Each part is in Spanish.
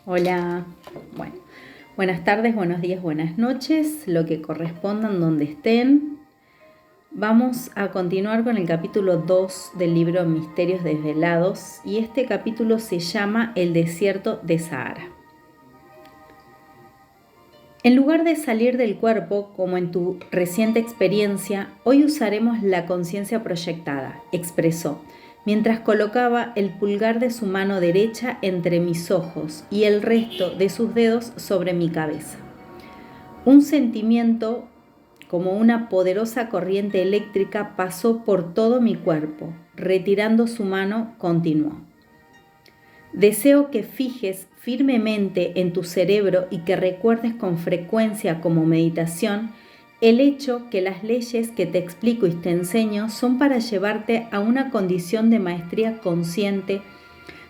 Hola, bueno, buenas tardes, buenos días, buenas noches, lo que correspondan donde estén. Vamos a continuar con el capítulo 2 del libro Misterios Desvelados y este capítulo se llama El desierto de Sahara. En lugar de salir del cuerpo, como en tu reciente experiencia, hoy usaremos la conciencia proyectada, expresó, mientras colocaba el pulgar de su mano derecha entre mis ojos y el resto de sus dedos sobre mi cabeza. Un sentimiento como una poderosa corriente eléctrica pasó por todo mi cuerpo. Retirando su mano, continuó. Deseo que fijes firmemente en tu cerebro y que recuerdes con frecuencia como meditación el hecho que las leyes que te explico y te enseño son para llevarte a una condición de maestría consciente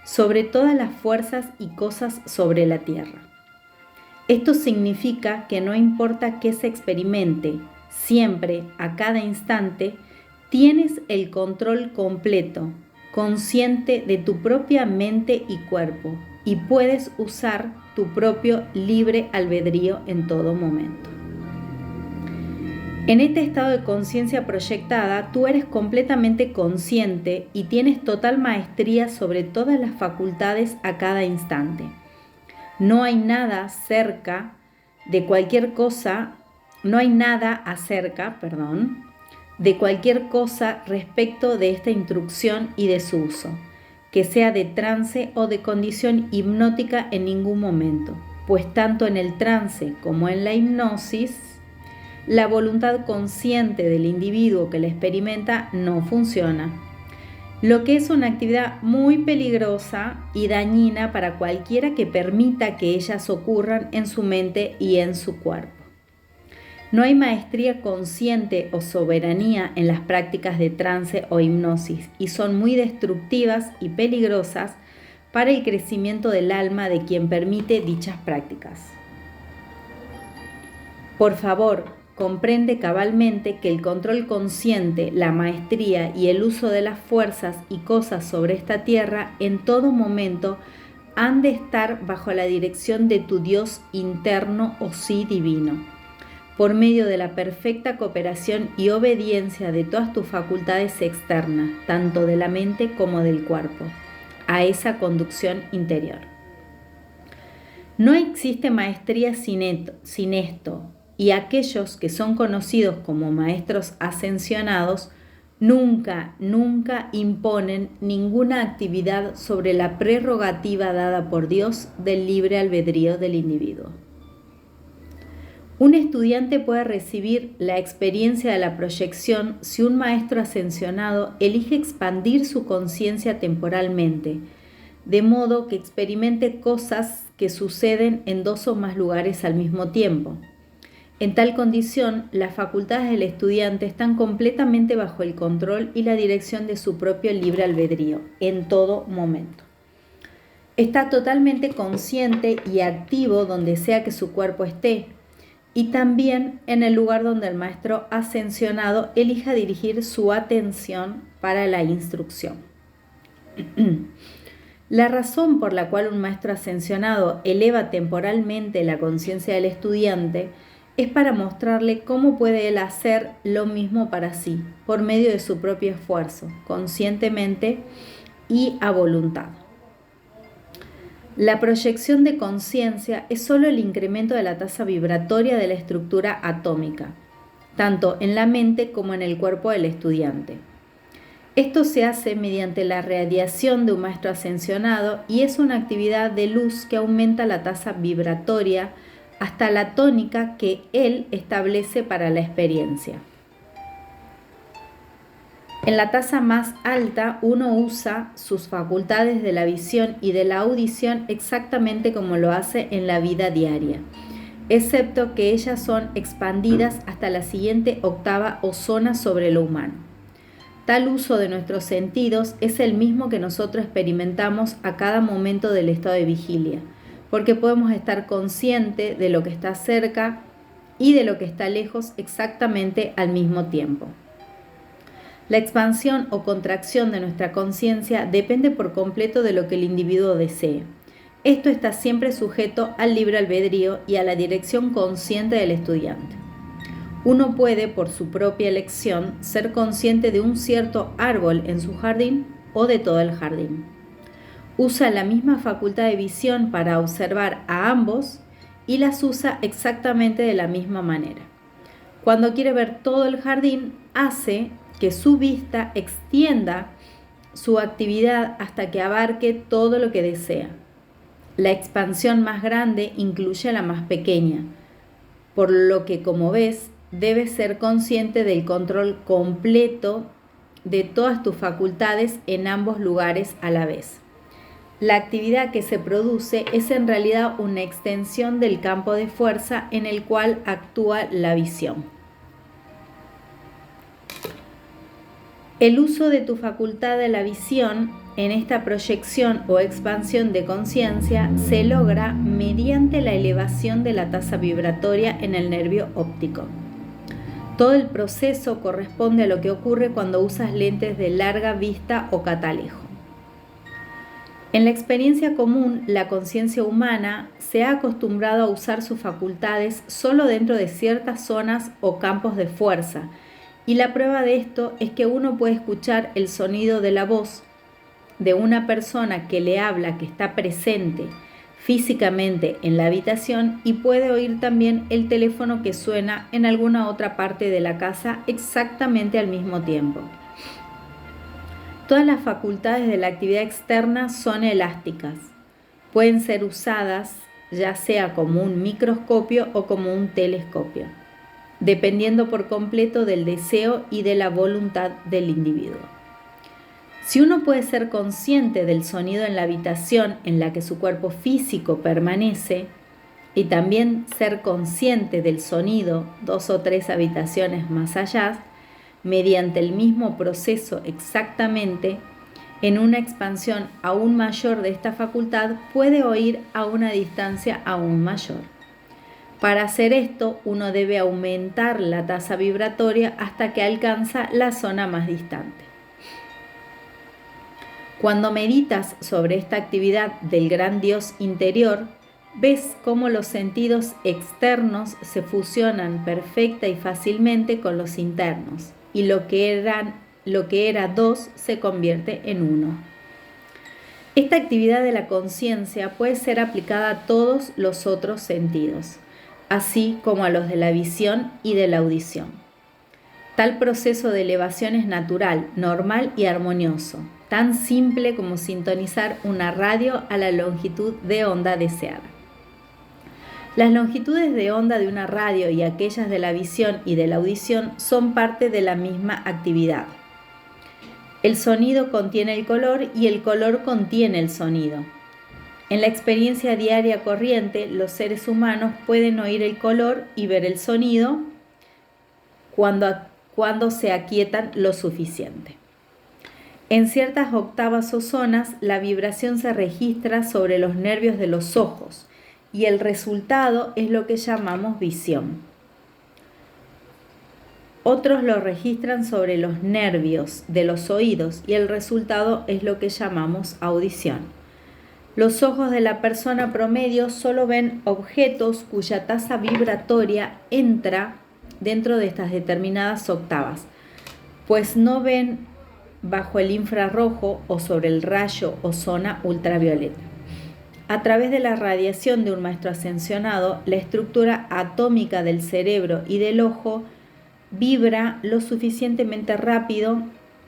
sobre todas las fuerzas y cosas sobre la tierra. Esto significa que no importa qué se experimente, siempre, a cada instante, tienes el control completo, consciente de tu propia mente y cuerpo, y puedes usar tu propio libre albedrío en todo momento. En este estado de conciencia proyectada, tú eres completamente consciente y tienes total maestría sobre todas las facultades a cada instante. No hay nada acerca de cualquier cosa respecto de esta instrucción y de su uso, que sea de trance o de condición hipnótica en ningún momento, pues tanto en el trance como en la hipnosis, la voluntad consciente del individuo que la experimenta no funciona, lo que es una actividad muy peligrosa y dañina para cualquiera que permita que ellas ocurran en su mente y en su cuerpo. No hay maestría consciente o soberanía en las prácticas de trance o hipnosis y son muy destructivas y peligrosas para el crecimiento del alma de quien permite dichas prácticas. Por favor, comprende cabalmente que el control consciente, la maestría y el uso de las fuerzas y cosas sobre esta tierra en todo momento han de estar bajo la dirección de tu Dios interno o sí divino, por medio de la perfecta cooperación y obediencia de todas tus facultades externas, tanto de la mente como del cuerpo, a esa conducción interior. No existe maestría sin esto, y aquellos que son conocidos como maestros ascensionados nunca imponen ninguna actividad sobre la prerrogativa dada por Dios del libre albedrío del individuo. Un estudiante puede recibir la experiencia de la proyección si un maestro ascensionado elige expandir su conciencia temporalmente, de modo que experimente cosas que suceden en dos o más lugares al mismo tiempo. En tal condición, las facultades del estudiante están completamente bajo el control y la dirección de su propio libre albedrío, en todo momento. Está totalmente consciente y activo donde sea que su cuerpo esté, y también en el lugar donde el maestro ascensionado elija dirigir su atención para la instrucción. La razón por la cual un maestro ascensionado eleva temporalmente la conciencia del estudiante es para mostrarle cómo puede él hacer lo mismo para sí, por medio de su propio esfuerzo, conscientemente y a voluntad. La proyección de conciencia es solo el incremento de la tasa vibratoria de la estructura atómica, tanto en la mente como en el cuerpo del estudiante. Esto se hace mediante la radiación de un maestro ascensionado y es una actividad de luz que aumenta la tasa vibratoria hasta la tónica que él establece para la experiencia. En la tasa más alta, uno usa sus facultades de la visión y de la audición exactamente como lo hace en la vida diaria, excepto que ellas son expandidas hasta la siguiente octava o zona sobre lo humano. Tal uso de nuestros sentidos es el mismo que nosotros experimentamos a cada momento del estado de vigilia, porque podemos estar conscientes de lo que está cerca y de lo que está lejos exactamente al mismo tiempo. La expansión o contracción de nuestra conciencia depende por completo de lo que el individuo desee. Esto está siempre sujeto al libre albedrío y a la dirección consciente del estudiante. Uno puede, por su propia elección, ser consciente de un cierto árbol en su jardín o de todo el jardín. Usa la misma facultad de visión para observar a ambos y las usa exactamente de la misma manera. Cuando quiere ver todo el jardín, hace que su vista extienda su actividad hasta que abarque todo lo que desea. La expansión más grande incluye a la más pequeña, por lo que, como ves, debes ser consciente del control completo de todas tus facultades en ambos lugares a la vez. La actividad que se produce es en realidad una extensión del campo de fuerza en el cual actúa la visión. El uso de tu facultad de la visión en esta proyección o expansión de conciencia se logra mediante la elevación de la tasa vibratoria en el nervio óptico. Todo el proceso corresponde a lo que ocurre cuando usas lentes de larga vista o catalejo. En la experiencia común, la conciencia humana se ha acostumbrado a usar sus facultades solo dentro de ciertas zonas o campos de fuerza, y la prueba de esto es que uno puede escuchar el sonido de la voz de una persona que le habla, que está presente físicamente en la habitación, y puede oír también el teléfono que suena en alguna otra parte de la casa exactamente al mismo tiempo. Todas las facultades de la actividad externa son elásticas. Pueden ser usadas ya sea como un microscopio o como un telescopio, dependiendo por completo del deseo y de la voluntad del individuo. Si uno puede ser consciente del sonido en la habitación en la que su cuerpo físico permanece, y también ser consciente del sonido 2 o 3 habitaciones más allá, mediante el mismo proceso exactamente, en una expansión aún mayor de esta facultad, puede oír a una distancia aún mayor. Para hacer esto, uno debe aumentar la tasa vibratoria hasta que alcanza la zona más distante. Cuando meditas sobre esta actividad del gran Dios interior, ves cómo los sentidos externos se fusionan perfecta y fácilmente con los internos, y lo que era dos se convierte en uno. Esta actividad de la conciencia puede ser aplicada a todos los otros sentidos, así como a los de la visión y de la audición. Tal proceso de elevación es natural, normal y armonioso, tan simple como sintonizar una radio a la longitud de onda deseada. Las longitudes de onda de una radio y aquellas de la visión y de la audición son parte de la misma actividad. El sonido contiene el color y el color contiene el sonido. En la experiencia diaria corriente, los seres humanos pueden oír el color y ver el sonido cuando se aquietan lo suficiente. En ciertas octavas o zonas, la vibración se registra sobre los nervios de los ojos, y el resultado es lo que llamamos visión. Otros lo registran sobre los nervios de los oídos y el resultado es lo que llamamos audición. Los ojos de la persona promedio solo ven objetos cuya tasa vibratoria entra dentro de estas determinadas octavas, pues no ven bajo el infrarrojo o sobre el rayo o zona ultravioleta. A través de la radiación de un maestro ascensionado, la estructura atómica del cerebro y del ojo vibra lo suficientemente rápido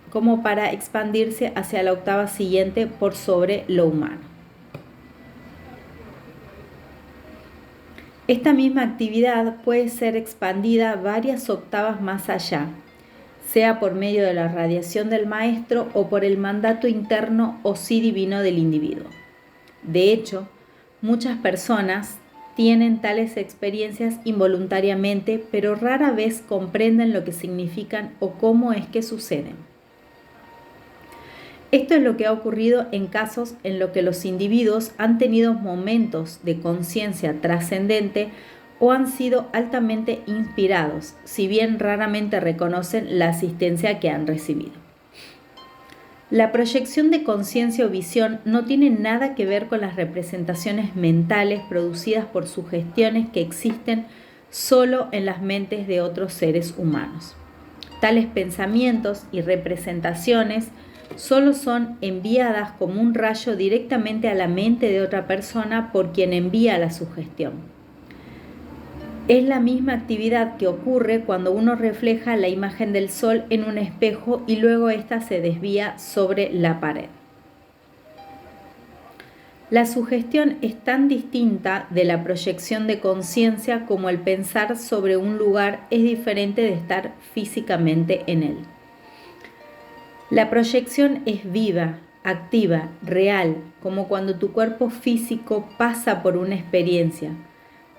como para expandirse hacia la octava siguiente por sobre lo humano. Esta misma actividad puede ser expandida varias octavas más allá, sea por medio de la radiación del maestro o por el mandato interno o sí divino del individuo. De hecho, muchas personas tienen tales experiencias involuntariamente, pero rara vez comprenden lo que significan o cómo es que suceden. Esto es lo que ha ocurrido en casos en los que los individuos han tenido momentos de conciencia trascendente o han sido altamente inspirados, si bien raramente reconocen la asistencia que han recibido. La proyección de conciencia o visión no tiene nada que ver con las representaciones mentales producidas por sugestiones que existen solo en las mentes de otros seres humanos. Tales pensamientos y representaciones solo son enviadas como un rayo directamente a la mente de otra persona por quien envía la sugestión. Es la misma actividad que ocurre cuando uno refleja la imagen del sol en un espejo y luego ésta se desvía sobre la pared. La sugestión es tan distinta de la proyección de conciencia como el pensar sobre un lugar es diferente de estar físicamente en él. La proyección es viva, activa, real, como cuando tu cuerpo físico pasa por una experiencia,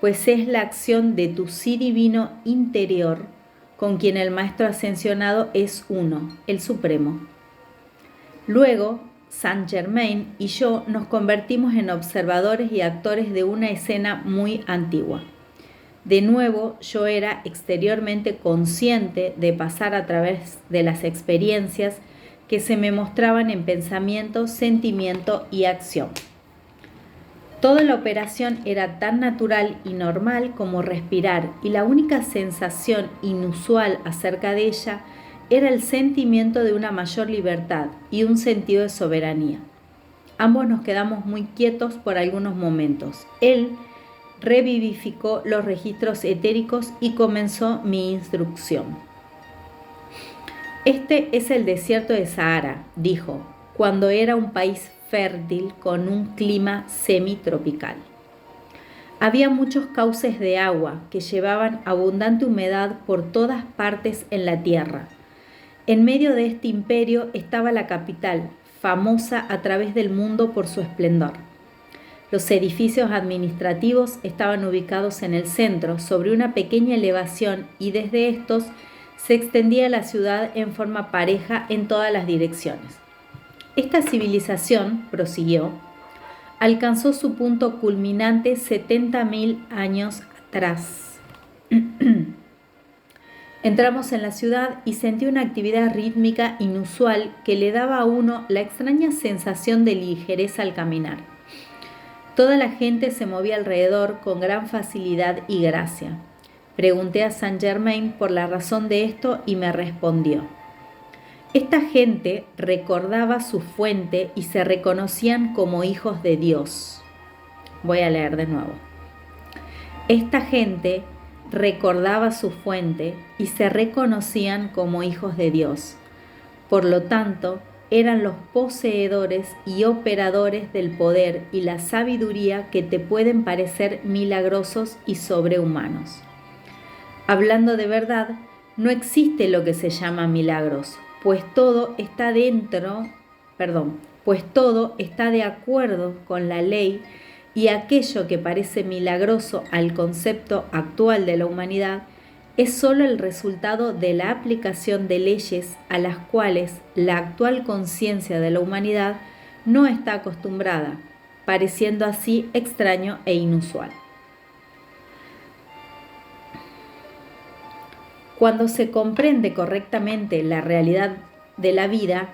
pues es la acción de tu sí divino interior con quien el Maestro Ascensionado es uno, el Supremo. Luego, Saint Germain y yo nos convertimos en observadores y actores de una escena muy antigua. De nuevo, yo era exteriormente consciente de pasar a través de las experiencias que se me mostraban en pensamiento, sentimiento y acción. Toda la operación era tan natural y normal como respirar, y la única sensación inusual acerca de ella era el sentimiento de una mayor libertad y un sentido de soberanía. Ambos nos quedamos muy quietos por algunos momentos. Él revivificó los registros etéricos y comenzó mi instrucción. Este es el desierto de Sahara, dijo, cuando era un país fértil con un clima semitropical. Había muchos cauces de agua que llevaban abundante humedad por todas partes en la tierra. En medio de este imperio estaba la capital, famosa a través del mundo por su esplendor. Los edificios administrativos estaban ubicados en el centro, sobre una pequeña elevación, y desde estos se extendía la ciudad en forma pareja en todas las direcciones. Esta civilización, prosiguió, alcanzó su punto culminante 70.000 años atrás. Entramos en la ciudad y sentí una actividad rítmica inusual que le daba a uno la extraña sensación de ligereza al caminar. Toda la gente se movía alrededor con gran facilidad y gracia. Pregunté a Saint Germain por la razón de esto y me respondió: esta gente recordaba su fuente y se reconocían como hijos de Dios. Voy a leer de nuevo. Esta gente recordaba su fuente y se reconocían como hijos de Dios. Por lo tanto, eran los poseedores y operadores del poder y la sabiduría que te pueden parecer milagrosos y sobrehumanos. Hablando de verdad, no existe lo que se llama milagros, pues todo está de acuerdo con la ley, y aquello que parece milagroso al concepto actual de la humanidad es solo el resultado de la aplicación de leyes a las cuales la actual conciencia de la humanidad no está acostumbrada, pareciendo así extraño e inusual. Cuando se comprende correctamente la realidad de la vida,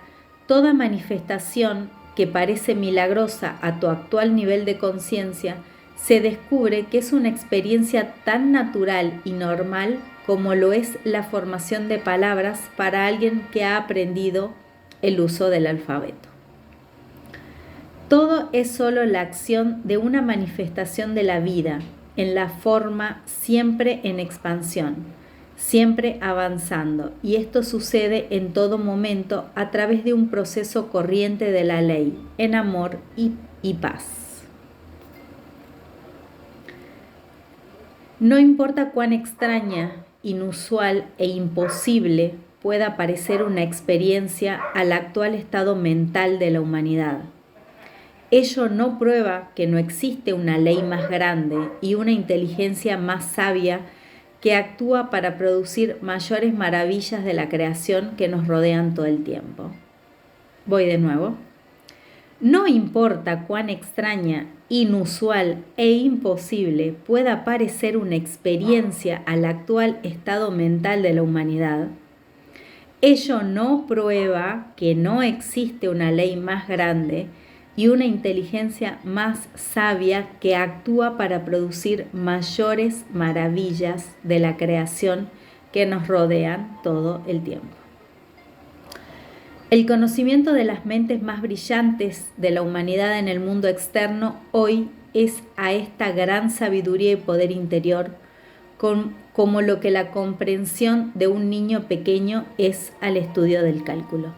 toda manifestación que parece milagrosa a tu actual nivel de conciencia se descubre que es una experiencia tan natural y normal como lo es la formación de palabras para alguien que ha aprendido el uso del alfabeto. Todo es solo la acción de una manifestación de la vida, en la forma siempre en expansión, siempre avanzando, y esto sucede en todo momento a través de un proceso corriente de la ley, en amor y paz. No importa cuán extraña, inusual e imposible pueda parecer una experiencia al actual estado mental de la humanidad. Ello no prueba que no existe una ley más grande y una inteligencia más sabia que actúa para producir mayores maravillas de la creación que nos rodean todo el tiempo. Voy de nuevo. No importa cuán extraña, inusual e imposible pueda parecer una experiencia al actual estado mental de la humanidad, Ello no prueba que no existe una ley más grande y una inteligencia más sabia que actúa para producir mayores maravillas de la creación que nos rodean todo el tiempo. El conocimiento de las mentes más brillantes de la humanidad en el mundo externo hoy es a esta gran sabiduría y poder interior como lo que la comprensión de un niño pequeño es al estudio del cálculo.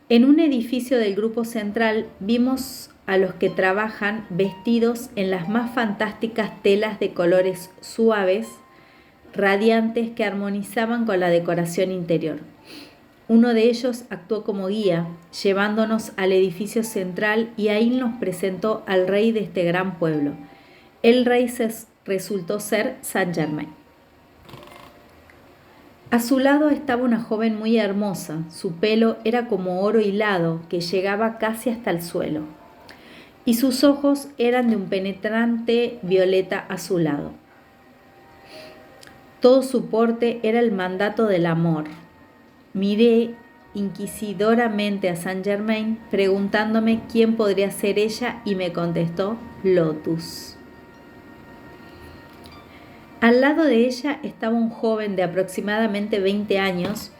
En un edificio del Grupo Central vimos a los que trabajan vestidos en las más fantásticas telas de colores suaves, radiantes que armonizaban con la decoración interior. Uno de ellos actuó como guía, llevándonos al edificio central y ahí nos presentó al rey de este gran pueblo. El rey resultó ser Saint Germain. A su lado estaba una joven muy hermosa. Su pelo era como oro hilado que llegaba casi hasta el suelo, y sus ojos eran de un penetrante violeta azulado. Todo su porte era el mandato del amor. Miré inquisidoramente a Saint Germain preguntándome quién podría ser ella y me contestó Lotus. Al lado de ella estaba un joven de aproximadamente 20 años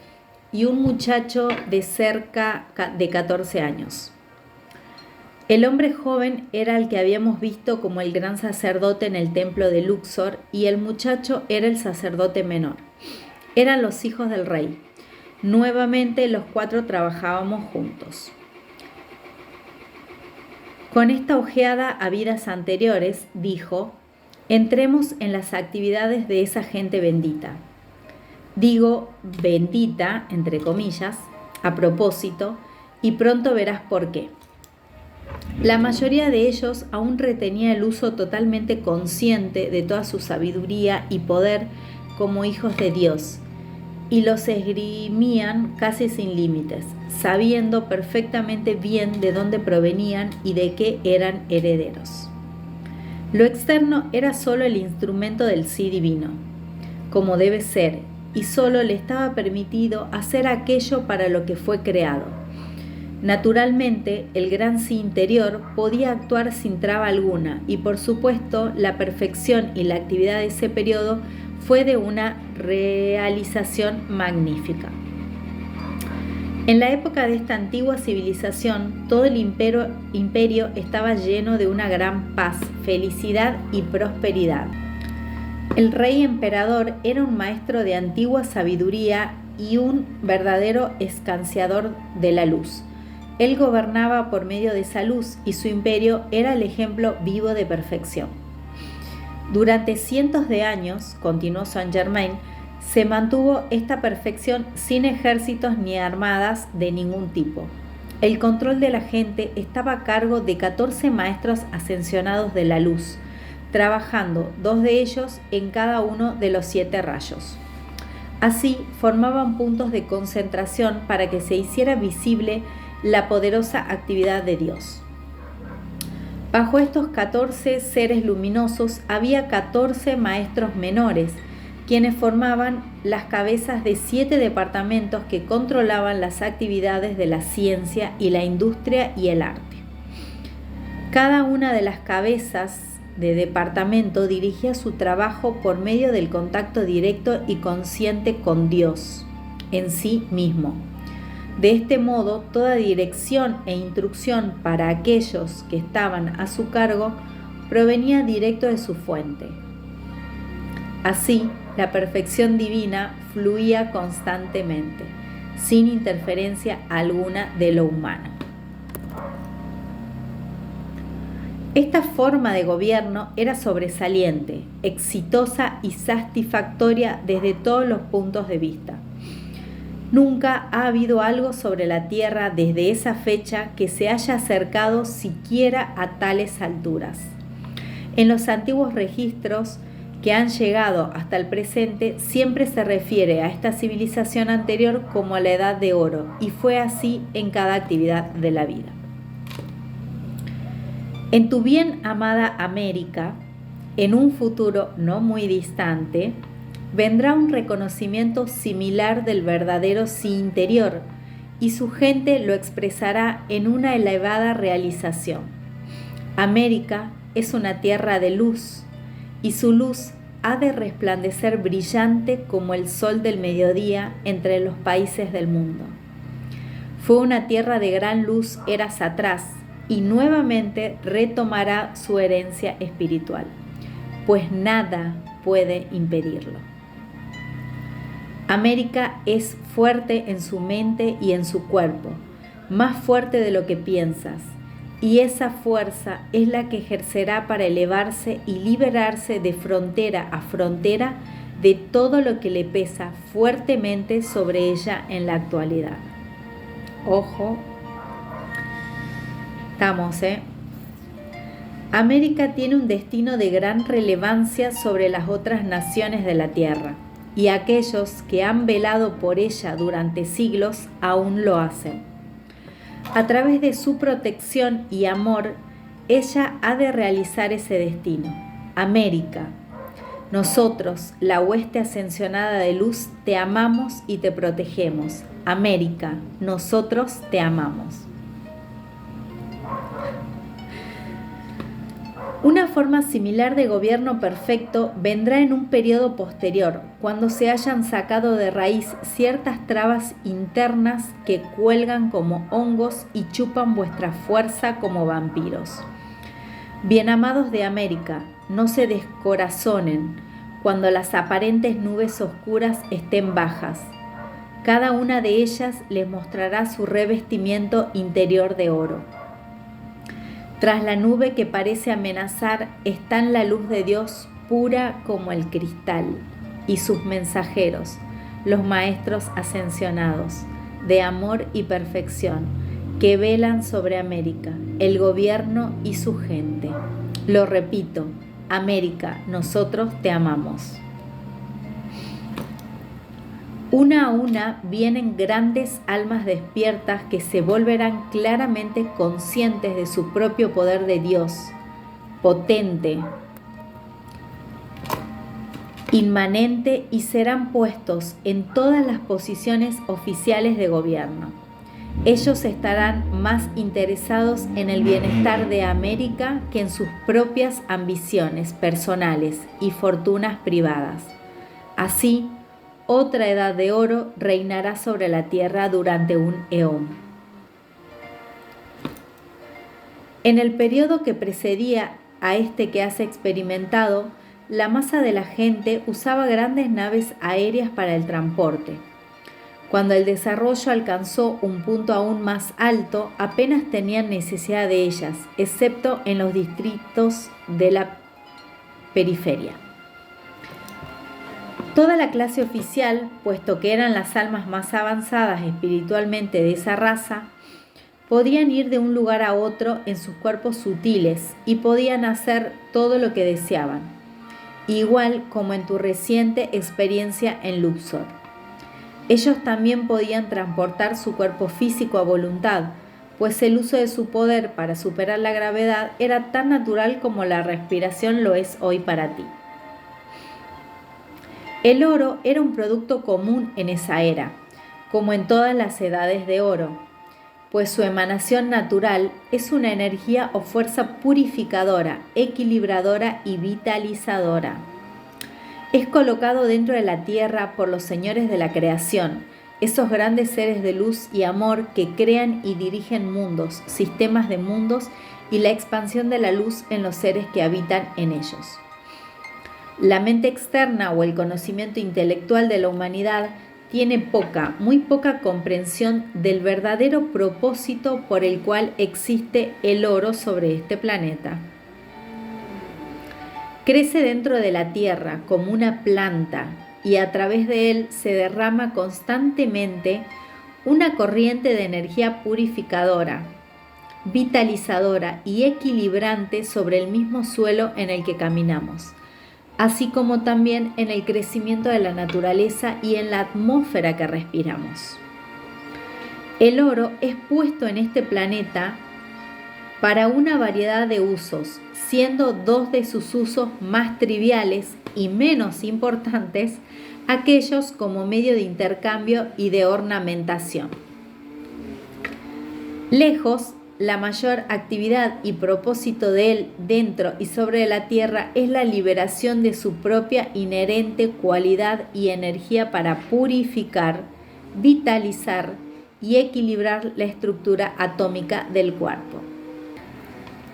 y un muchacho de cerca de 14 años. El hombre joven era el que habíamos visto como el gran sacerdote en el templo de Luxor y el muchacho era el sacerdote menor. Eran los hijos del rey. Nuevamente los cuatro trabajábamos juntos. Con esta ojeada a vidas anteriores, dijo, entremos en las actividades de esa gente bendita. Digo bendita, entre comillas, a propósito, y pronto verás por qué. La mayoría de ellos aún retenía el uso totalmente consciente de toda su sabiduría y poder como hijos de Dios, y los esgrimían casi sin límites, sabiendo perfectamente bien de dónde provenían y de qué eran herederos. Lo externo era solo el instrumento del sí divino, como debe ser, y solo le estaba permitido hacer aquello para lo que fue creado. Naturalmente, el gran sí interior podía actuar sin traba alguna, y por supuesto, la perfección y la actividad de ese periodo fue de una realización magnífica. En la época de esta antigua civilización, todo el imperio estaba lleno de una gran paz, felicidad y prosperidad. El rey emperador era un maestro de antigua sabiduría y un verdadero escanciador de la luz. Él gobernaba por medio de esa luz y su imperio era el ejemplo vivo de perfección. Durante cientos de años, continuó Saint Germain, se mantuvo esta perfección sin ejércitos ni armadas de ningún tipo. El control de la gente estaba a cargo de 14 maestros ascensionados de la luz, trabajando 2 de ellos en cada uno de los 7 rayos. Así formaban puntos de concentración para que se hiciera visible la poderosa actividad de Dios. Bajo estos 14 seres luminosos había 14 maestros menores, quienes formaban las cabezas de 7 departamentos que controlaban las actividades de la ciencia y la industria y el arte. Cada una de las cabezas de departamento dirigía su trabajo por medio del contacto directo y consciente con Dios en sí mismo. De este modo, toda dirección e instrucción para aquellos que estaban a su cargo provenía directo de su fuente. Así, la perfección divina fluía constantemente, sin interferencia alguna de lo humano. Esta forma de gobierno era sobresaliente, exitosa y satisfactoria desde todos los puntos de vista. Nunca ha habido algo sobre la tierra desde esa fecha que se haya acercado siquiera a tales alturas. En los antiguos registros que han llegado hasta el presente, siempre se refiere a esta civilización anterior como a la Edad de Oro, y fue así en cada actividad de la vida. En tu bien amada América, en un futuro no muy distante, vendrá un reconocimiento similar del verdadero sí interior, y su gente lo expresará en una elevada realización. América es una tierra de luz, y su luz ha de resplandecer brillante como el sol del mediodía entre los países del mundo. Fue una tierra de gran luz eras atrás, y nuevamente retomará su herencia espiritual, pues nada puede impedirlo. América es fuerte en su mente y en su cuerpo, más fuerte de lo que piensas, y esa fuerza es la que ejercerá para elevarse y liberarse de frontera a frontera de todo lo que le pesa fuertemente sobre ella en la actualidad. Ojo, estamos, América tiene un destino de gran relevancia sobre las otras naciones de la Tierra, y aquellos que han velado por ella durante siglos aún lo hacen. A través de su protección y amor, ella ha de realizar ese destino. América, nosotros, la hueste ascensionada de luz, te amamos y te protegemos. América, nosotros te amamos. Una forma similar de gobierno perfecto vendrá en un periodo posterior, cuando se hayan sacado de raíz ciertas trabas internas que cuelgan como hongos y chupan vuestra fuerza como vampiros. Bien amados de América, no se descorazonen cuando las aparentes nubes oscuras estén bajas. Cada una de ellas les mostrará su revestimiento interior de oro. Tras la nube que parece amenazar está la luz de Dios pura como el cristal, y sus mensajeros, los maestros ascensionados, de amor y perfección, que velan sobre América, el gobierno y su gente. Lo repito, América, nosotros te amamos. Una a una vienen grandes almas despiertas que se volverán claramente conscientes de su propio poder de Dios, potente, inmanente, y serán puestos en todas las posiciones oficiales de gobierno. Ellos estarán más interesados en el bienestar de América que en sus propias ambiciones personales y fortunas privadas. Así, otra edad de oro reinará sobre la tierra durante un eón. En el periodo que precedía a este que has experimentado, la masa de la gente usaba grandes naves aéreas para el transporte. Cuando el desarrollo alcanzó un punto aún más alto, apenas tenían necesidad de ellas, excepto en los distritos de la periferia. Toda la clase oficial, puesto que eran las almas más avanzadas espiritualmente de esa raza, podían ir de un lugar a otro en sus cuerpos sutiles y podían hacer todo lo que deseaban, igual como en tu reciente experiencia en Luxor. Ellos también podían transportar su cuerpo físico a voluntad, pues el uso de su poder para superar la gravedad era tan natural como la respiración lo es hoy para ti. El oro era un producto común en esa era, como en todas las edades de oro, pues su emanación natural es una energía o fuerza purificadora, equilibradora y vitalizadora. Es colocado dentro de la tierra por los señores de la creación, esos grandes seres de luz y amor que crean y dirigen mundos, sistemas de mundos y la expansión de la luz en los seres que habitan en ellos. La mente externa o el conocimiento intelectual de la humanidad tiene muy poca comprensión del verdadero propósito por el cual existe el oro sobre este planeta. Crece dentro de la tierra como una planta y a través de él se derrama constantemente una corriente de energía purificadora, vitalizadora y equilibrante sobre el mismo suelo en el que caminamos, así como también en el crecimiento de la naturaleza y en la atmósfera que respiramos. El oro es puesto en este planeta para una variedad de usos, siendo dos de sus usos más triviales y menos importantes aquellos como medio de intercambio y de ornamentación. Lejos, la mayor actividad y propósito de él dentro y sobre la tierra es la liberación de su propia inherente cualidad y energía para purificar, vitalizar y equilibrar la estructura atómica del cuerpo.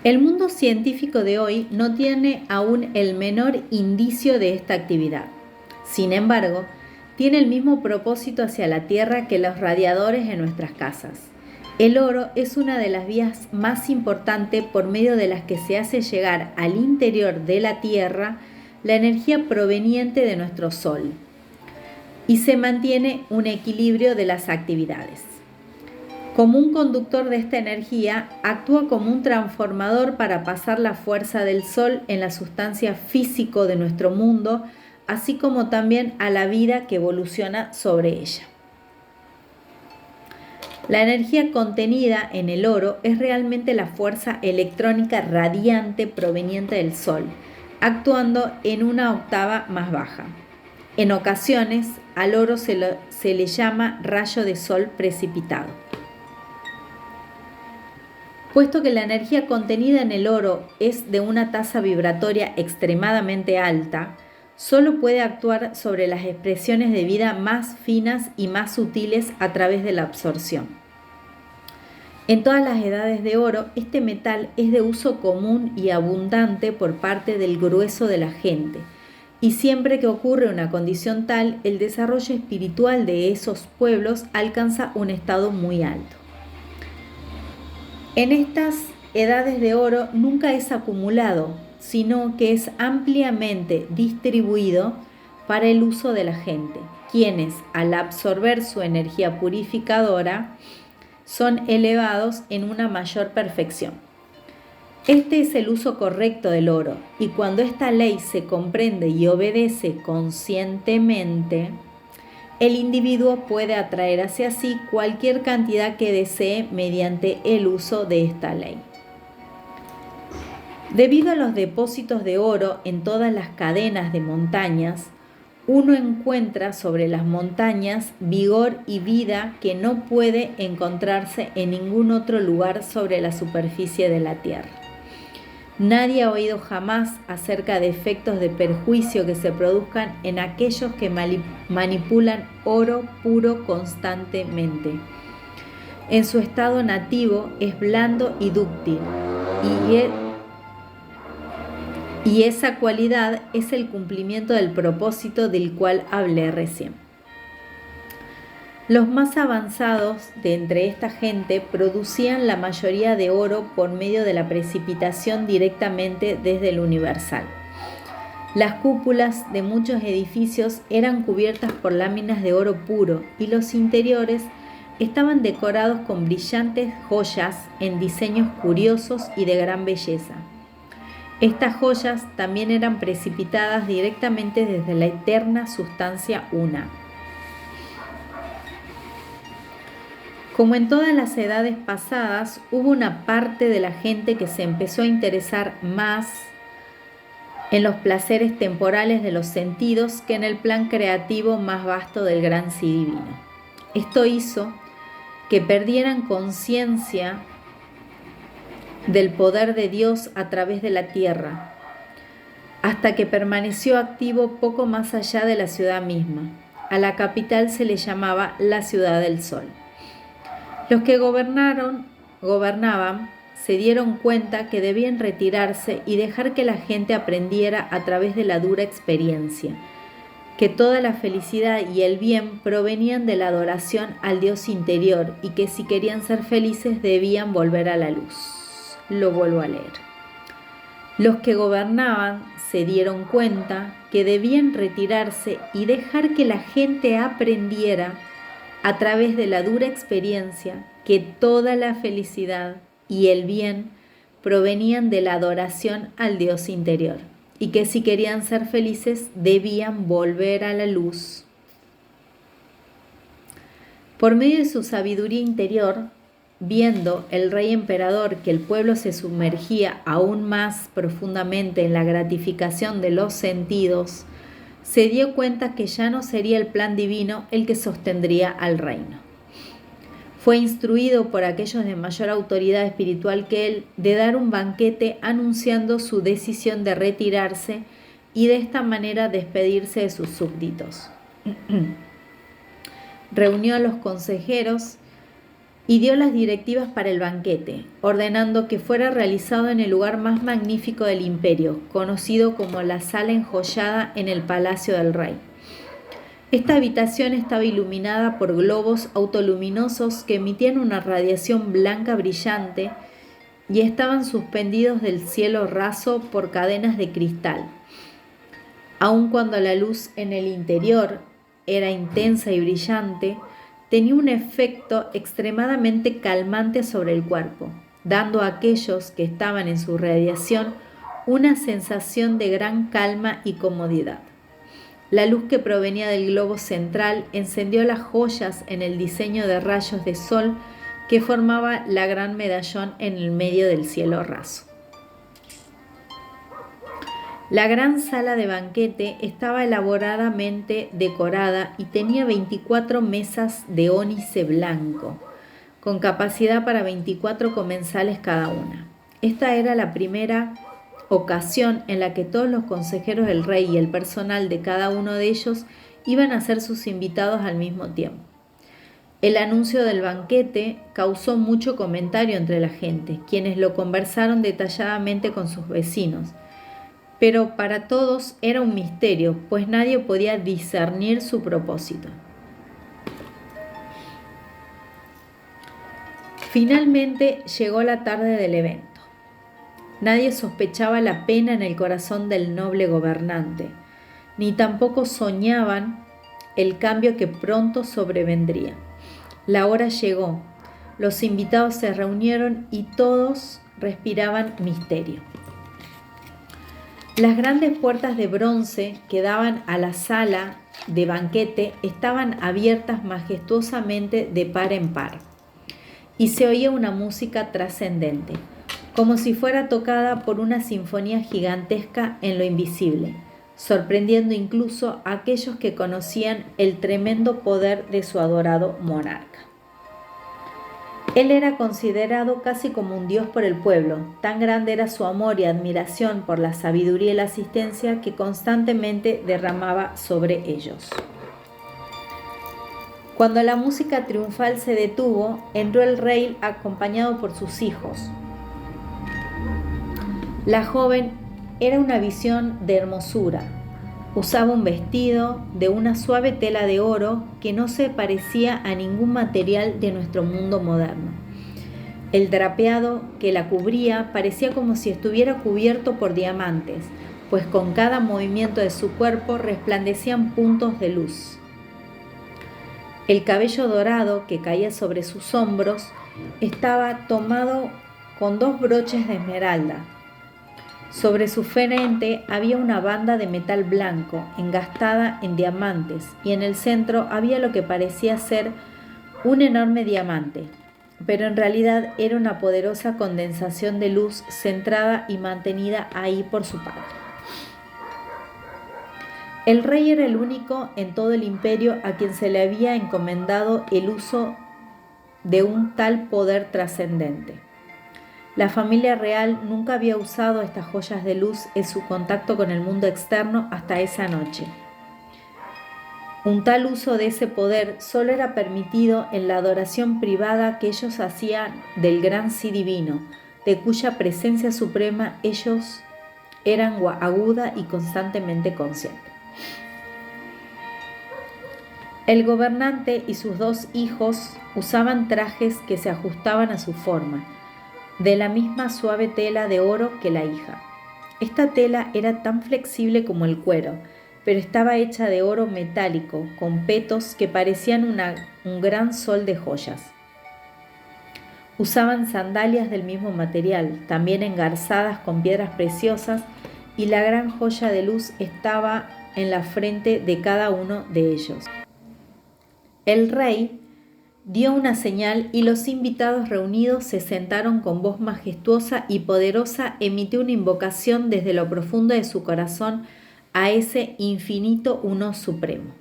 El mundo científico de hoy no tiene aún el menor indicio de esta actividad. Sin embargo, tiene el mismo propósito hacia la Tierra que los radiadores en nuestras casas. El oro es una de las vías más importantes por medio de las que se hace llegar al interior de la Tierra la energía proveniente de nuestro Sol y se mantiene un equilibrio de las actividades. Como un conductor de esta energía, actúa como un transformador para pasar la fuerza del Sol en la sustancia físico de nuestro mundo, así como también a la vida que evoluciona sobre ella. La energía contenida en el oro es realmente la fuerza electrónica radiante proveniente del Sol, actuando en una octava más baja. En ocasiones, al oro se le llama rayo de sol precipitado. Puesto que la energía contenida en el oro es de una tasa vibratoria extremadamente alta, solo puede actuar sobre las expresiones de vida más finas y más sutiles a través de la absorción. En todas las edades de oro, este metal es de uso común y abundante por parte del grueso de la gente, y siempre que ocurre una condición tal, el desarrollo espiritual de esos pueblos alcanza un estado muy alto. En estas edades de oro nunca es acumulado, sino que es ampliamente distribuido para el uso de la gente, quienes, al absorber su energía purificadora, son elevados en una mayor perfección. Este es el uso correcto del oro, y cuando esta ley se comprende y obedece conscientemente, el individuo puede atraer hacia sí cualquier cantidad que desee mediante el uso de esta ley. Debido a los depósitos de oro en todas las cadenas de montañas, uno encuentra sobre las montañas vigor y vida que no puede encontrarse en ningún otro lugar sobre la superficie de la tierra. Nadie ha oído jamás acerca de efectos de perjuicio que se produzcan en aquellos que manipulan oro puro constantemente. En su estado nativo es blando y dúctil, y esa cualidad es el cumplimiento del propósito del cual hablé recién. Los más avanzados de entre esta gente producían la mayoría de oro por medio de la precipitación directamente desde el universal. Las cúpulas de muchos edificios eran cubiertas por láminas de oro puro y los interiores estaban decorados con brillantes joyas en diseños curiosos y de gran belleza. Estas joyas también eran precipitadas directamente desde la eterna sustancia una. Como en todas las edades pasadas, hubo una parte de la gente que se empezó a interesar más en los placeres temporales de los sentidos que en el plan creativo más vasto del gran sí divino. Esto hizo que perdieran conciencia del poder de Dios a través de la tierra, hasta que permaneció activo poco más allá de la ciudad misma. A la capital se le llamaba la Ciudad del Sol. Los que gobernaban se dieron cuenta que debían retirarse y dejar que la gente aprendiera a través de la dura experiencia, que toda la felicidad y el bien provenían de la adoración al Dios interior y que si querían ser felices debían volver a la luz. Lo vuelvo a leer. Los que gobernaban se dieron cuenta que debían retirarse y dejar que la gente aprendiera a través de la dura experiencia que toda la felicidad y el bien provenían de la adoración al Dios interior y que si querían ser felices debían volver a la luz. Por medio de su sabiduría interior, viendo el rey emperador que el pueblo se sumergía aún más profundamente en la gratificación de los sentidos, se dio cuenta que ya no sería el plan divino el que sostendría al reino. Fue instruido por aquellos de mayor autoridad espiritual que él de dar un banquete anunciando su decisión de retirarse y de esta manera despedirse de sus súbditos. Reunió a los consejeros y dio las directivas para el banquete, ordenando que fuera realizado en el lugar más magnífico del imperio, conocido como la sala enjollada en el palacio del rey. Esta habitación estaba iluminada por globos autoluminosos que emitían una radiación blanca brillante y estaban suspendidos del cielo raso por cadenas de cristal. Aun cuando la luz en el interior era intensa y brillante, tenía un efecto extremadamente calmante sobre el cuerpo, dando a aquellos que estaban en su radiación una sensación de gran calma y comodidad. La luz que provenía del globo central encendió las joyas en el diseño de rayos de sol que formaba la gran medallón en el medio del cielo raso. La gran sala de banquete estaba elaboradamente decorada y tenía 24 mesas de ónice blanco, con capacidad para 24 comensales cada una. Esta era la primera ocasión en la que todos los consejeros del rey y el personal de cada uno de ellos iban a ser sus invitados al mismo tiempo. El anuncio del banquete causó mucho comentario entre la gente, quienes lo conversaron detalladamente con sus vecinos, pero para todos era un misterio, pues nadie podía discernir su propósito. Finalmente llegó la tarde del evento. Nadie sospechaba la pena en el corazón del noble gobernante, ni tampoco soñaban el cambio que pronto sobrevendría. La hora llegó, los invitados se reunieron y todos respiraban misterio. Las grandes puertas de bronce que daban a la sala de banquete estaban abiertas majestuosamente de par en par, y se oía una música trascendente, como si fuera tocada por una sinfonía gigantesca en lo invisible, sorprendiendo incluso a aquellos que conocían el tremendo poder de su adorado monarca. Él era considerado casi como un dios por el pueblo, tan grande era su amor y admiración por la sabiduría y la asistencia que constantemente derramaba sobre ellos. Cuando la música triunfal se detuvo, entró el rey acompañado por sus hijos. La joven era una visión de hermosura. Usaba un vestido de una suave tela de oro que no se parecía a ningún material de nuestro mundo moderno. El drapeado que la cubría parecía como si estuviera cubierto por diamantes, pues con cada movimiento de su cuerpo resplandecían puntos de luz. El cabello dorado que caía sobre sus hombros estaba tomado con 2 broches de esmeralda. Sobre su frente había una banda de metal blanco engastada en diamantes y en el centro había lo que parecía ser un enorme diamante, pero en realidad era una poderosa condensación de luz centrada y mantenida ahí por su padre. El rey era el único en todo el imperio a quien se le había encomendado el uso de un tal poder trascendente. La familia real nunca había usado estas joyas de luz en su contacto con el mundo externo hasta esa noche. Un tal uso de ese poder solo era permitido en la adoración privada que ellos hacían del gran sí divino, de cuya presencia suprema ellos eran aguda y constantemente conscientes. El gobernante y sus 2 hijos usaban trajes que se ajustaban a su forma, de la misma suave tela de oro que la hija. Esta tela era tan flexible como el cuero, pero estaba hecha de oro metálico, con petos que parecían un gran sol de joyas. Usaban sandalias del mismo material, también engarzadas con piedras preciosas, y la gran joya de luz estaba en la frente de cada uno de ellos. El rey Dio una señal y los invitados reunidos se sentaron. Con voz majestuosa y poderosa emitió una invocación desde lo profundo de su corazón a ese infinito uno supremo.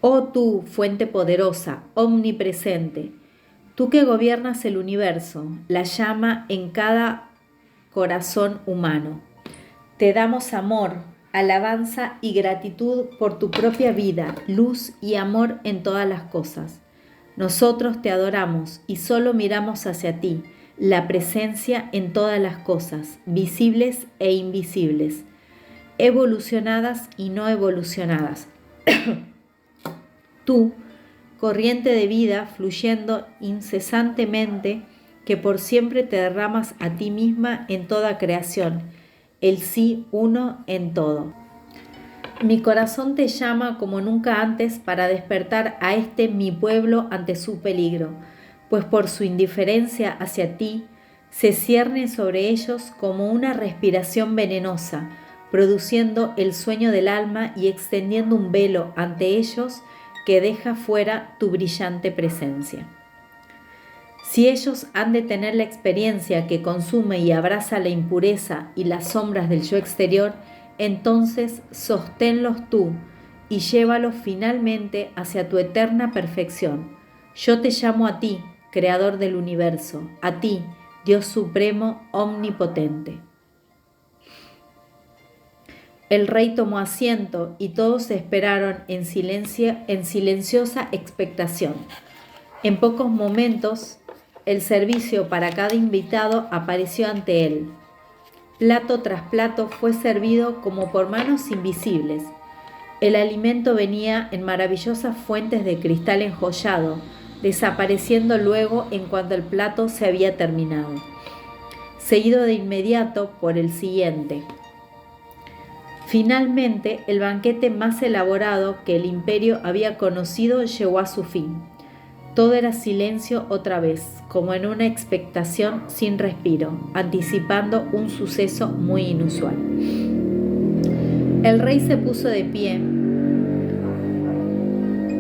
Oh tú, fuente poderosa, omnipresente, tú que gobiernas el universo, la llama en cada corazón humano. Te damos amor, alabanza y gratitud por tu propia vida, luz y amor en todas las cosas. Nosotros te adoramos y solo miramos hacia ti, la presencia en todas las cosas, visibles e invisibles, evolucionadas y no evolucionadas. Tú, corriente de vida fluyendo incesantemente, que por siempre te derramas a ti misma en toda creación, el sí uno en todo. Mi corazón te llama como nunca antes para despertar a este mi pueblo ante su peligro, pues por su indiferencia hacia ti se cierne sobre ellos como una respiración venenosa, produciendo el sueño del alma y extendiendo un velo ante ellos que deja fuera tu brillante presencia. Si ellos han de tener la experiencia que consume y abraza la impureza y las sombras del yo exterior, entonces sosténlos tú y llévalos finalmente hacia tu eterna perfección. Yo te llamo a ti, Creador del universo, a ti, Dios supremo, omnipotente. El rey tomó asiento y todos esperaron en silenciosa expectación. En pocos momentos, el servicio para cada invitado apareció ante él. Plato tras plato fue servido como por manos invisibles. El alimento venía en maravillosas fuentes de cristal enjollado, desapareciendo luego en cuanto el plato se había terminado, seguido de inmediato por el siguiente. Finalmente, el banquete más elaborado que el imperio había conocido llegó a su fin. Todo era silencio otra vez, como en una expectación sin respiro, anticipando un suceso muy inusual. El rey se puso de pie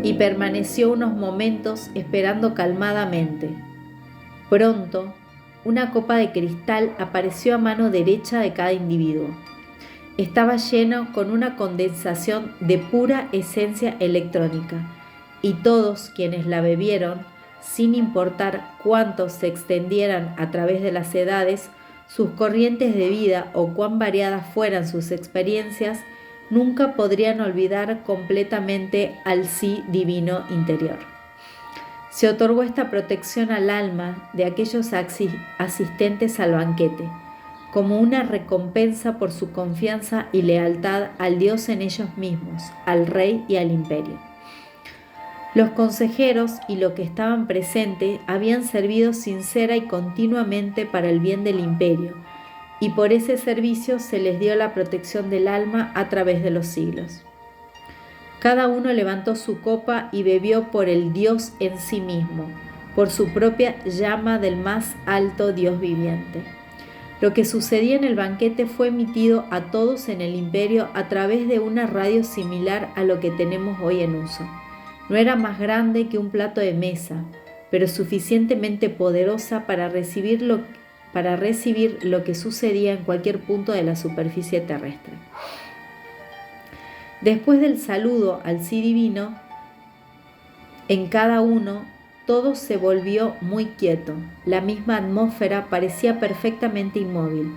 y permaneció unos momentos esperando calmadamente. Pronto, una copa de cristal apareció a mano derecha de cada individuo. Estaba lleno con una condensación de pura esencia electrónica, y todos quienes la bebieron, sin importar cuántos se extendieran a través de las edades, sus corrientes de vida o cuán variadas fueran sus experiencias, nunca podrían olvidar completamente al sí divino interior. Se otorgó esta protección al alma de aquellos asistentes al banquete, como una recompensa por su confianza y lealtad al Dios en ellos mismos, al rey y al imperio. Los consejeros y los que estaban presentes habían servido sincera y continuamente para el bien del imperio, y por ese servicio se les dio la protección del alma a través de los siglos. Cada uno levantó su copa y bebió por el Dios en sí mismo, por su propia llama del más alto Dios viviente. Lo que sucedía en el banquete fue emitido a todos en el imperio a través de una radio similar a lo que tenemos hoy en uso. No era más grande que un plato de mesa, pero suficientemente poderosa para recibir lo que sucedía en cualquier punto de la superficie terrestre. Después del saludo al sí divino, en cada uno, todo se volvió muy quieto. La misma atmósfera parecía perfectamente inmóvil.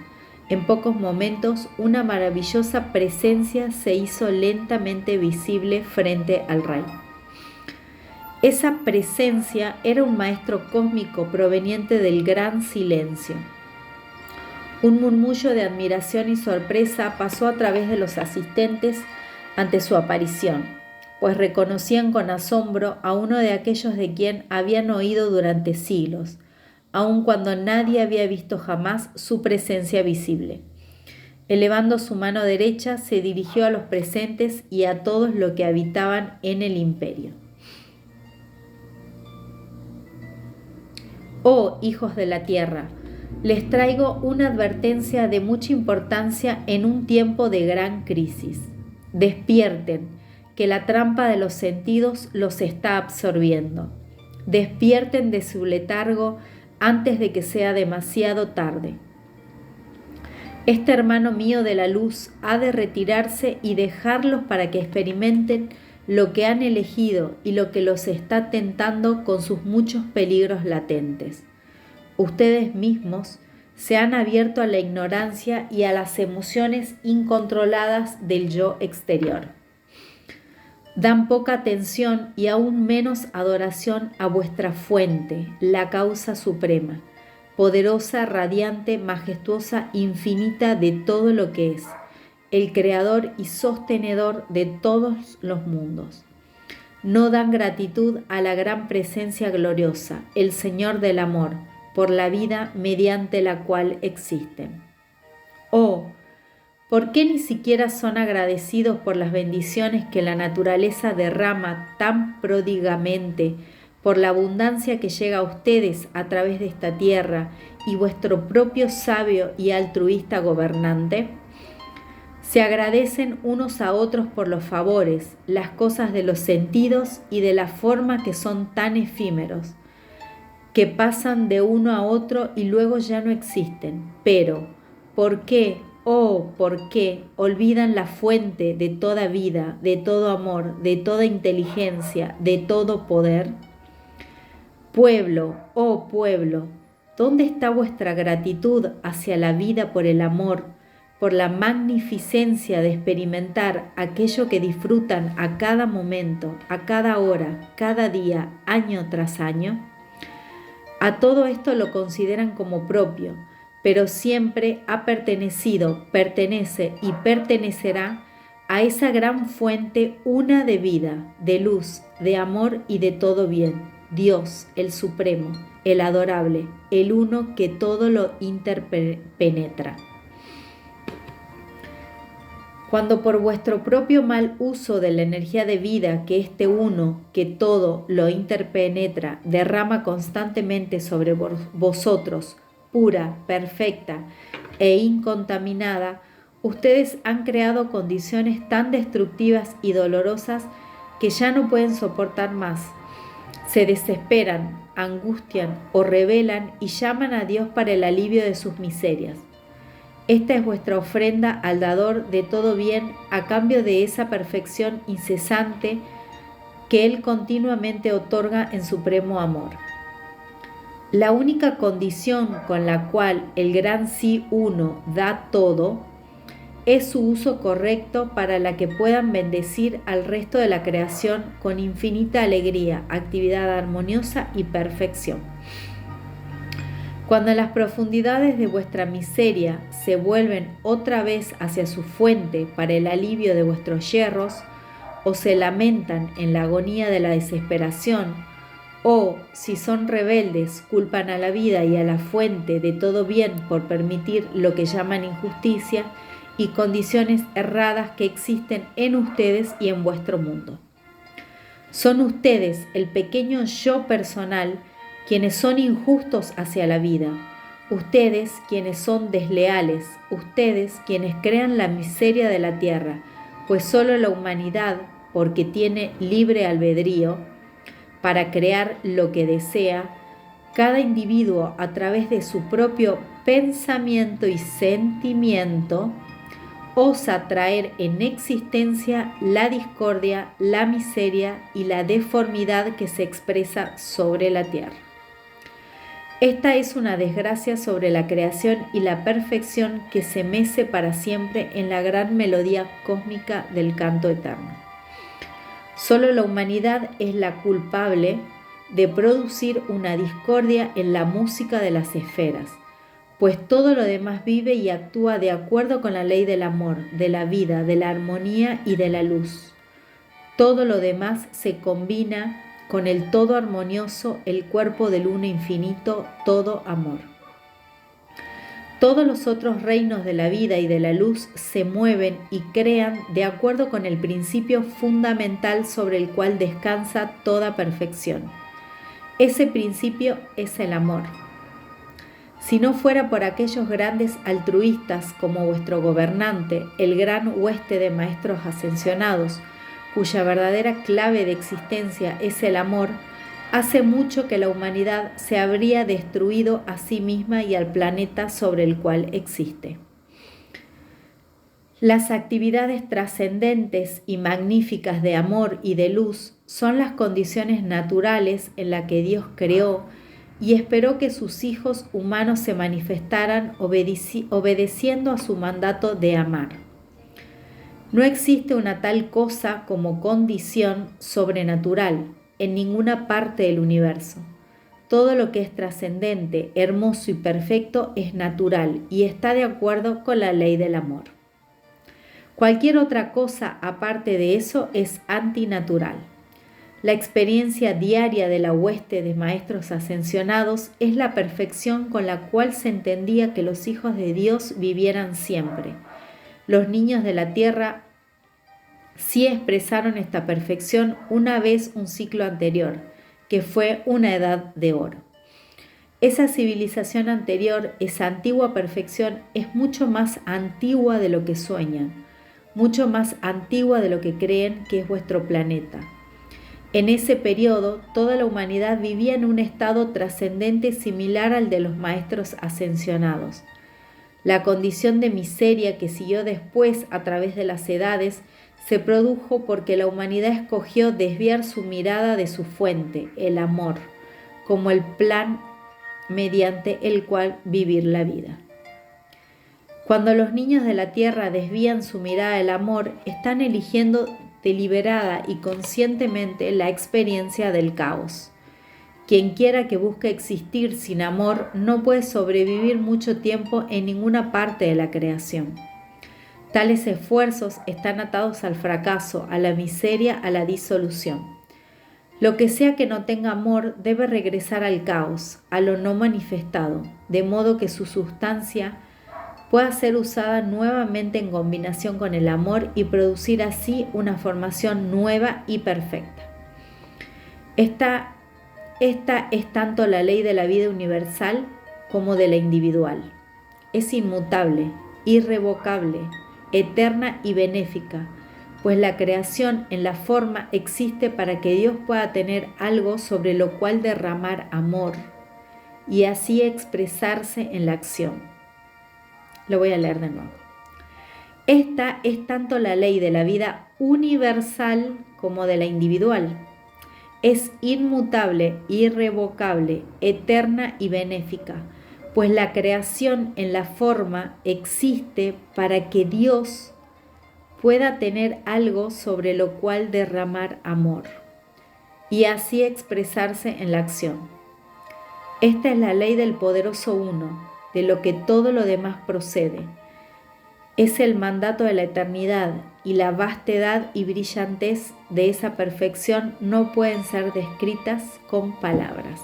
En pocos momentos, una maravillosa presencia se hizo lentamente visible frente al rey. Esa presencia era un maestro cósmico proveniente del gran silencio. Un murmullo de admiración y sorpresa pasó a través de los asistentes ante su aparición, pues reconocían con asombro a uno de aquellos de quien habían oído durante siglos, aun cuando nadie había visto jamás su presencia visible. Elevando su mano derecha, se dirigió a los presentes y a todos los que habitaban en el imperio. Oh hijos de la tierra, les traigo una advertencia de mucha importancia en un tiempo de gran crisis. Despierten, que la trampa de los sentidos los está absorbiendo. Despierten de su letargo antes de que sea demasiado tarde. Este hermano mío de la luz ha de retirarse y dejarlos para que experimenten lo que han elegido y lo que los está tentando con sus muchos peligros latentes. Ustedes mismos se han abierto a la ignorancia y a las emociones incontroladas del yo exterior. Dan poca atención y aún menos adoración a vuestra fuente, la causa suprema, poderosa, radiante, majestuosa, infinita de todo lo que es, el creador y sostenedor de todos los mundos. No dan gratitud a la gran presencia gloriosa, el Señor del amor, por la vida mediante la cual existen. Oh, ¿por qué ni siquiera son agradecidos por las bendiciones que la naturaleza derrama tan pródigamente, por la abundancia que llega a ustedes a través de esta tierra y vuestro propio sabio y altruista gobernante? Se agradecen unos a otros por los favores, las cosas de los sentidos y de la forma que son tan efímeros, que pasan de uno a otro y luego ya no existen. Pero, ¿por qué, oh, por qué olvidan la fuente de toda vida, de todo amor, de toda inteligencia, de todo poder? Pueblo, oh pueblo, ¿dónde está vuestra gratitud hacia la vida por el amor, por la magnificencia de experimentar aquello que disfrutan a cada momento, a cada hora, cada día, año tras año? A todo esto lo consideran como propio, pero siempre ha pertenecido, pertenece y pertenecerá a esa gran fuente una de vida, de luz, de amor y de todo bien, Dios, el Supremo, el Adorable, el Uno que todo lo interpenetra. Cuando por vuestro propio mal uso de la energía de vida que este Uno, que todo lo interpenetra, derrama constantemente sobre vosotros, pura, perfecta e incontaminada, ustedes han creado condiciones tan destructivas y dolorosas que ya no pueden soportar más. Se desesperan, angustian o rebelan y llaman a Dios para el alivio de sus miserias. Esta es vuestra ofrenda al dador de todo bien a cambio de esa perfección incesante que Él continuamente otorga en supremo amor. La única condición con la cual el gran sí uno da todo es su uso correcto para la que puedan bendecir al resto de la creación con infinita alegría, actividad armoniosa y perfección. Cuando las profundidades de vuestra miseria se vuelven otra vez hacia su fuente para el alivio de vuestros yerros, o se lamentan en la agonía de la desesperación, o, si son rebeldes, culpan a la vida y a la fuente de todo bien por permitir lo que llaman injusticia y condiciones erradas que existen en ustedes y en vuestro mundo. Son ustedes, el pequeño yo personal, quienes son injustos hacia la vida, ustedes quienes son desleales, ustedes quienes crean la miseria de la tierra, pues solo la humanidad, porque tiene libre albedrío para crear lo que desea, cada individuo a través de su propio pensamiento y sentimiento, osa traer en existencia la discordia, la miseria y la deformidad que se expresa sobre la tierra. Esta es una desgracia sobre la creación y la perfección que se mece para siempre en la gran melodía cósmica del canto eterno. Solo la humanidad es la culpable de producir una discordia en la música de las esferas, pues todo lo demás vive y actúa de acuerdo con la ley del amor, de la vida, de la armonía y de la luz. Todo lo demás se combina con el todo armonioso, el cuerpo del uno infinito, todo amor. Todos los otros reinos de la vida y de la luz se mueven y crean de acuerdo con el principio fundamental sobre el cual descansa toda perfección. Ese principio es el amor. Si no fuera por aquellos grandes altruistas como vuestro gobernante, el gran hueste de maestros ascensionados, cuya verdadera clave de existencia es el amor, hace mucho que la humanidad se habría destruido a sí misma y al planeta sobre el cual existe. Las actividades trascendentes y magníficas de amor y de luz son las condiciones naturales en las que Dios creó y esperó que sus hijos humanos se manifestaran obedeciendo a su mandato de amar. No existe una tal cosa como condición sobrenatural en ninguna parte del universo. Todo lo que es trascendente, hermoso y perfecto es natural y está de acuerdo con la ley del amor. Cualquier otra cosa aparte de eso es antinatural. La experiencia diaria de la hueste de maestros ascensionados es la perfección con la cual se entendía que los hijos de Dios vivieran siempre. Los niños de la tierra sí expresaron esta perfección una vez un ciclo anterior, que fue una edad de oro. Esa civilización anterior, esa antigua perfección, es mucho más antigua de lo que sueñan, mucho más antigua de lo que creen que es vuestro planeta. En ese periodo, toda la humanidad vivía en un estado trascendente similar al de los maestros ascensionados. La condición de miseria que siguió después a través de las edades se produjo porque la humanidad escogió desviar su mirada de su fuente, el amor, como el plan mediante el cual vivir la vida. Cuando los niños de la tierra desvían su mirada del amor, están eligiendo deliberada y conscientemente la experiencia del caos. Quien quiera que busque existir sin amor no puede sobrevivir mucho tiempo en ninguna parte de la creación. Tales esfuerzos están atados al fracaso, a la miseria, a la disolución. Lo que sea que no tenga amor debe regresar al caos, a lo no manifestado, de modo que su sustancia pueda ser usada nuevamente en combinación con el amor y producir así una formación nueva y perfecta. Esta es tanto la ley de la vida universal como de la individual. Es inmutable, irrevocable, eterna y benéfica, pues la creación en la forma existe para que Dios pueda tener algo sobre lo cual derramar amor y así expresarse en la acción. Lo voy a leer de nuevo. Esta es tanto la ley de la vida universal como de la individual. Es inmutable, irrevocable, eterna y benéfica, pues la creación en la forma existe para que Dios pueda tener algo sobre lo cual derramar amor y así expresarse en la acción. Esta es la ley del poderoso uno, de lo que todo lo demás procede. Es el mandato de la eternidad y la vastedad y brillantez de esa perfección no pueden ser descritas con palabras.